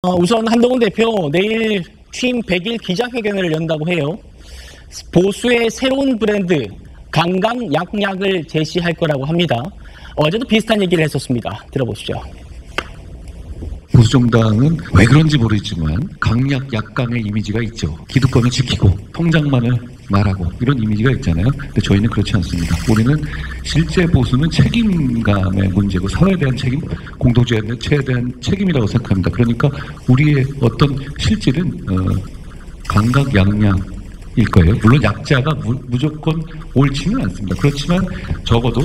우선 한동훈 대표 내일 취임 100일 기자회견을 연다고 해요. 보수의 새로운 브랜드 강강약약을 제시할 거라고 합니다. 어제도 비슷한 얘기를 했었습니다. 들어보시죠. 보수정당은 왜 그런지 모르겠지만 강약 약강의 이미지가 있죠. 기득권을 지키고 통장만을 말하고 이런 이미지가 있잖아요. 근데 저희는 그렇지 않습니다. 우리는 실제 보수는 책임감의 문제고 사회에 대한 책임, 공동체에 대한 책임이라고 생각합니다. 그러니까 우리의 어떤 실질은 강강약약일 거예요. 물론 약자가 무조건 옳지는 않습니다. 그렇지만 적어도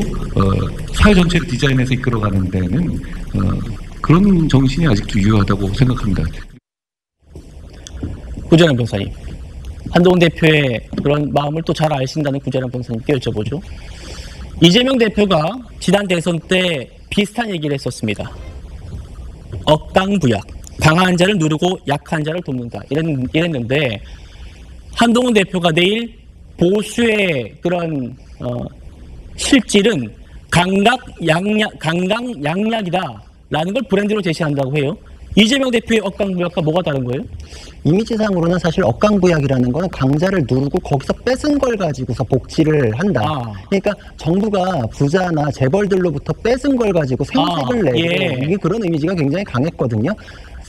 사회 전체를 디자인해서 이끌어가는 데는 그런 정신이 아직도 유효하다고 생각합니다. 구재남 변호사님, 한동훈 대표의 그런 마음을 또 잘 아신다는 구재남 변호사님께 여쭤보죠. 이재명 대표가 지난 대선 때 비슷한 얘기를 했었습니다. 억강부약, 강한 자를 누르고 약한 자를 돕는다 이랬는데 한동훈 대표가 내일 보수의 그런 실질은 강강약약이다 라는 걸 브랜드로 제시한다고 해요. 이재명 대표의 억강부약과 뭐가 다른 거예요? 이미지상으로는 사실 억강부약이라는 건 강자를 누르고 거기서 뺏은 걸 가지고서 복지를 한다. 그러니까 정부가 부자나 재벌들로부터 뺏은 걸 가지고 생색을 내고 이게 그런 이미지가 굉장히 강했거든요.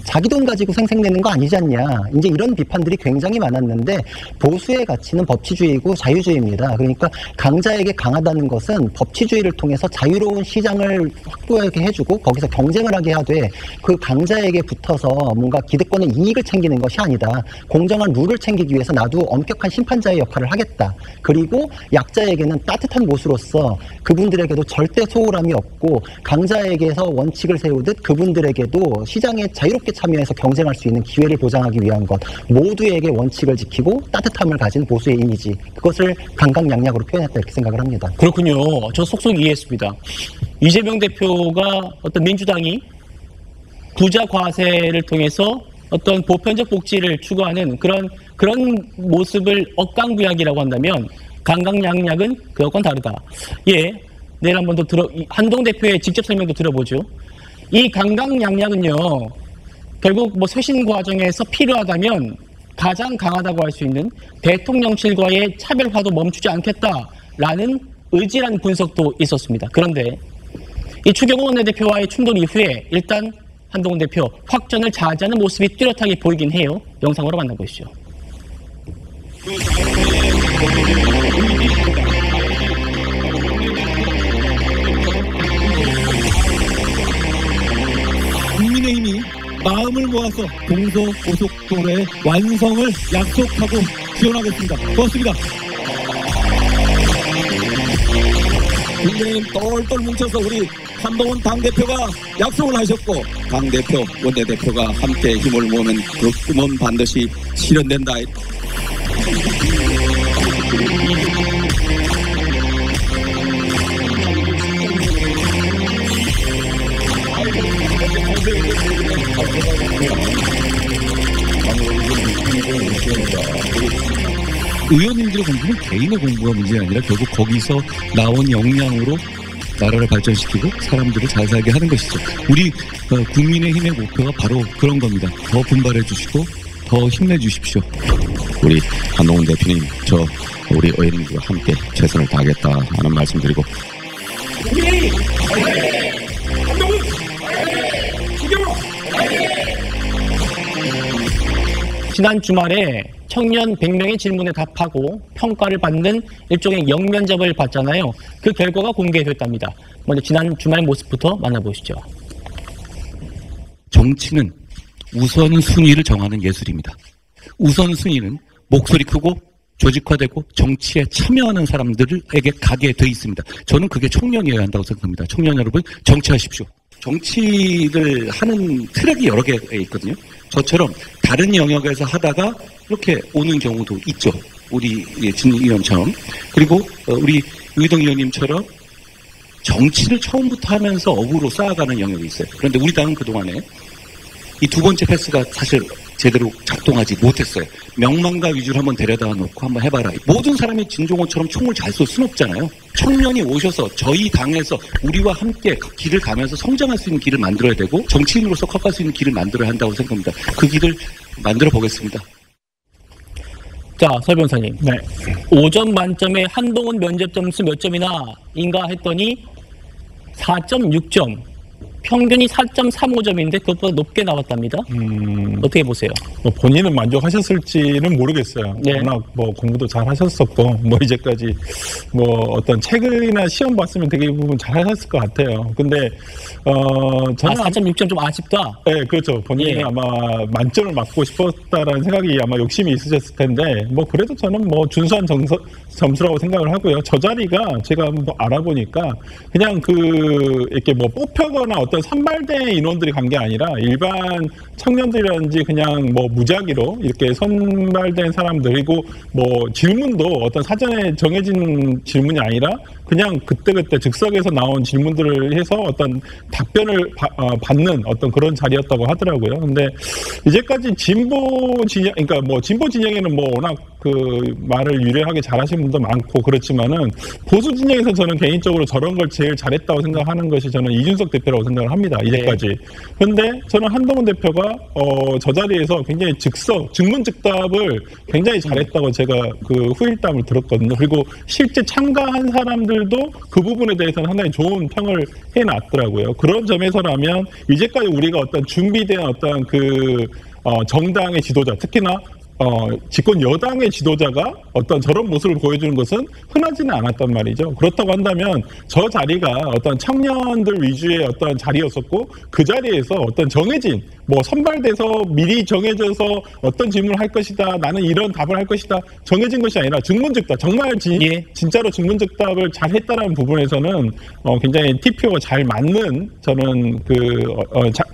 자기 돈 가지고 생색내는 거 아니지 않냐. 이제 이런 비판들이 굉장히 많았는데 보수의 가치는 법치주의이고 자유주의입니다. 그러니까 강자에게 강하다는 것은 법치주의를 통해서 자유로운 시장을 확보하게 해주고 거기서 경쟁을 하게 하되 그 강자에게 붙어서 뭔가 기득권의 이익을 챙기는 것이 아니다. 공정한 룰을 챙기기 위해서 나도 엄격한 심판자의 역할을 하겠다. 그리고 약자에게는 따뜻한 보수로서 그분들에게도 절대 소홀함이 없고 강자에게서 원칙을 세우듯 그분들에게도 시장에 자유롭게 참여해서 경쟁할 수 있는 기회를 보장하기 위한 것, 모두에게 원칙을 지키고 따뜻함을 가진 보수의 이미지, 그것을 강강약약으로 표현했다 이렇게 생각을 합니다. 그렇군요. 저 속속 이해했습니다. 이재명 대표가 어떤 민주당이 부자 과세를 통해서 어떤 보편적 복지를 추구하는 그런 모습을 억강부약이라고 한다면 강강약약은 그것과는 다르다. 예, 내일 한번 더 한동훈 대표의 직접 설명도 들어보죠. 이 강강약약은요, 결국 쇄신 과정에서 필요하다면 가장 강하다고 할 수 있는 대통령실과의 차별화도 멈추지 않겠다라는 의지라는 분석도 있었습니다. 그런데 이 추경호 원내대표와의 충돌 이후에 일단 한동훈 대표 확전을 자제하는 모습이 뚜렷하게 보이긴 해요. 영상으로 만나보시죠. 국민의힘이 마음을 모아서 동서고속도로의 완성을 약속하고 지원하겠습니다. 고맙습니다. 국민의힘 똘똘 뭉쳐서 우리 한동훈 당대표가 약속을 하셨고 당대표, 원내대표가 함께 힘을 모으면 그 꿈은 반드시 실현된다. 의원님들의 공부는 개인의 공부가 문제가 아니라 결국 거기서 나온 역량으로 나라를 발전시키고 사람들을 잘 살게 하는 것이죠. 우리 국민의힘의 목표가 바로 그런 겁니다. 더 분발해 주시고 더 힘내 주십시오. 우리 한동훈 대표님, 우리 의원님들과 함께 최선을 다하겠다 하는 말씀드리고 지난 주말에 청년 100명의 질문에 답하고 평가를 받는 일종의 영면접을 받잖아요. 그 결과가 공개됐답니다. 먼저 지난 주말 모습부터 만나보시죠. 정치는 우선순위를 정하는 예술입니다. 우선순위는 목소리 크고 조직화되고 정치에 참여하는 사람들에게 가게 돼 있습니다. 저는 그게 청년이어야 한다고 생각합니다. 청년 여러분, 정치하십시오. 정치를 하는 트랙이 여러 개가 있거든요. 저처럼 다른 영역에서 하다가 이렇게 오는 경우도 있죠. 우리 진 의원처럼. 그리고 우리 유희동 의원님처럼 정치를 처음부터 하면서 업으로 쌓아가는 영역이 있어요. 그런데 우리 당은 그동안에 이 두 번째 패스가 사실 제대로 작동하지 못했어요. 명망가 위주로 한번 데려다 놓고 한번 해봐라. 모든 사람이 진종호처럼 총을 잘 쏠 수는 없잖아요. 청년이 오셔서 저희 당에서 우리와 함께 길을 가면서 성장할 수 있는 길을 만들어야 되고 정치인으로서 커갈 수 있는 길을 만들어야 한다고 생각합니다. 그 길을 만들어 보겠습니다. 자, 설 변호사님. 네. 5점 만점에 한동훈 면접 점수 몇 점이나인가 했더니 4.6점. 평균이 4.35점인데 그것보다 높게 나왔답니다. 어떻게 보세요? 뭐 본인은 만족하셨을지는 모르겠어요. 네. 워낙 뭐 공부도 잘 하셨었고, 뭐 이제까지 뭐 어떤 책이나 시험 봤으면 되게 부분 잘 하셨을 것 같아요. 근데, 저는 4.6점 좀 아쉽다. 네, 그렇죠. 본인이 예. 아마 만점을 맞고 싶었다라는 생각이 아마 욕심이 있으셨을 텐데, 뭐 그래도 저는 뭐 준수한 점수라고 생각을 하고요. 저 자리가 제가 뭐 알아보니까 그냥 이렇게 뭐 뽑혀거나 어떤 선발된 인원들이 간 게 아니라 일반 청년들이라든지 그냥 뭐 무작위로 이렇게 선발된 사람들이고 뭐 질문도 어떤 사전에 정해진 질문이 아니라 그냥 그때그때 즉석에서 나온 질문들을 해서 어떤 답변을 받는 어떤 그런 자리였다고 하더라고요. 근데 이제까지 진보 진영, 그러니까 뭐 진보 진영에는 뭐 워낙 그 말을 유려하게 잘하시는 분도 많고 그렇지만은 보수 진영에서 저는 개인적으로 저런 걸 제일 잘했다고 생각하는 것이 저는 이준석 대표라고 생각을 합니다. 이제까지. 그런데 저는 한동훈 대표가 저 자리에서 굉장히 즉문즉답을 굉장히 잘했다고 제가 그 후일담을 들었거든요. 그리고 실제 참가한 사람들도 그 부분에 대해서는 상당히 좋은 평을 해놨더라고요. 그런 점에서라면 이제까지 우리가 어떤 준비된 어떤 정당의 지도자, 특히나 집권 여당의 지도자가 어떤 저런 모습을 보여주는 것은 흔하지는 않았단 말이죠. 그렇다고 한다면 저 자리가 어떤 청년들 위주의 어떤 자리였었고 그 자리에서 어떤 정해진 뭐 선발돼서 미리 정해져서 어떤 질문을 할 것이다. 나는 이런 답을 할 것이다. 정해진 것이 아니라 즉문즉답. 정말 진짜로 즉문즉답을 잘 했다라는 부분에서는 굉장히 TPO가 잘 맞는 저는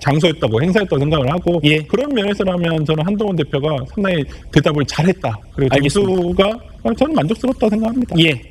장소였다고 행사였다고 생각을 하고 그런 면에서라면 저는 한동훈 대표가 상당히 대답을 잘했다. 그리고 점수가 저는 만족스럽다고 생각합니다. 예.